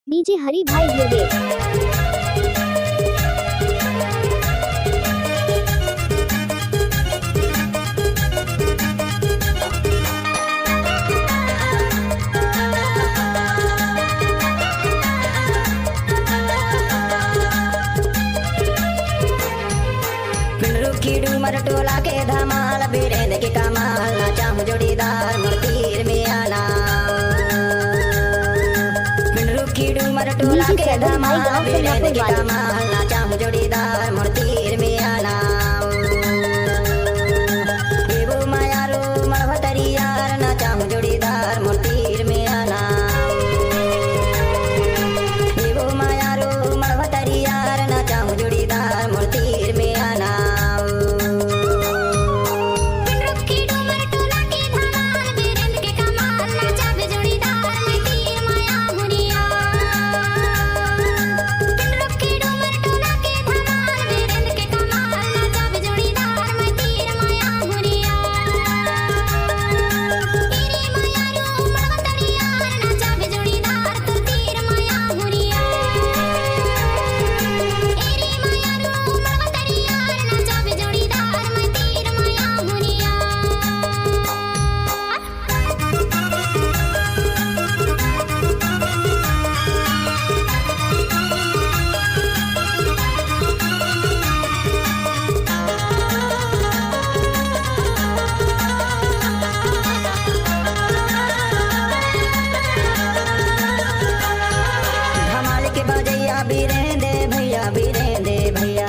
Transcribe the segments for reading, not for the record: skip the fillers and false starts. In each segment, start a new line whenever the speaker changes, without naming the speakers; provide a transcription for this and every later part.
DJ हरी भाई गिरवे।
Doomer टोला के धमाल बीरेंद के कमाल नाचा हूँ जोड़ीदार मुर्तीर में आना रुखी डूमर टोला के धमाल बीरेंद के कमाल नाचा हूँ जोड़ीदार मुर्तीर में आना एवो मायारो मरभतरी यार नाचा हूँ जोड़ीदार मुर्तीर में आना एवो मायारो मरभतरी यार नाचा हूँ जोड़ीदार मुर्तीर में आना बीरेंदे भैया बीरेंदे भैया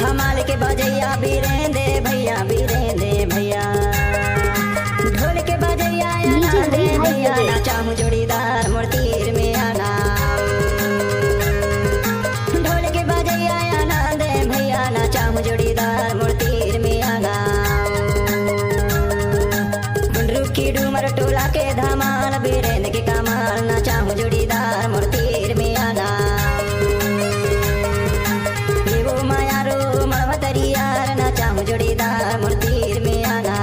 धमाल के बजैया बीरेंदे भैया बीरेंदे भैया ढोल के बजैया दे भैया नाचा हूँ जोड़ीदार मुर्तीर में आना ढोल के बजैया ना दे भैया नाचा हूँ जोड़ीदार मुर्तीर में आना रुखी डूमर टोला के धमाल बीरेंद के कमाल नाचा हूँ जोड़ीदार मुर्तीर में आना एवो मायारो मरभतरी यार नाचा हूँ जोड़ीदार मुर्तीर में आना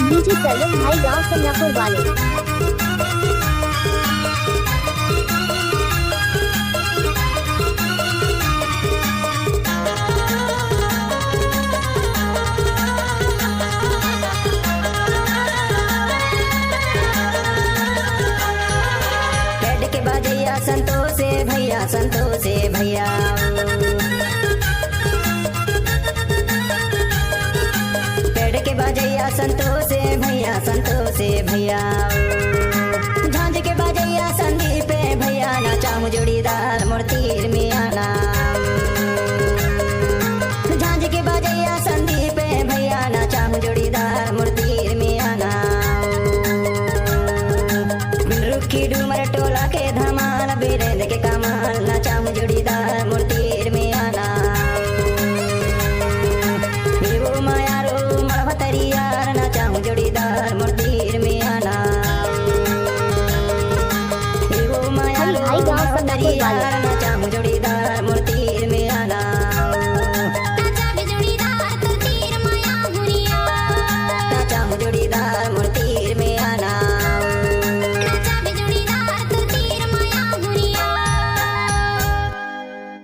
डीजे सलम भाई गांव संगापुर वाले।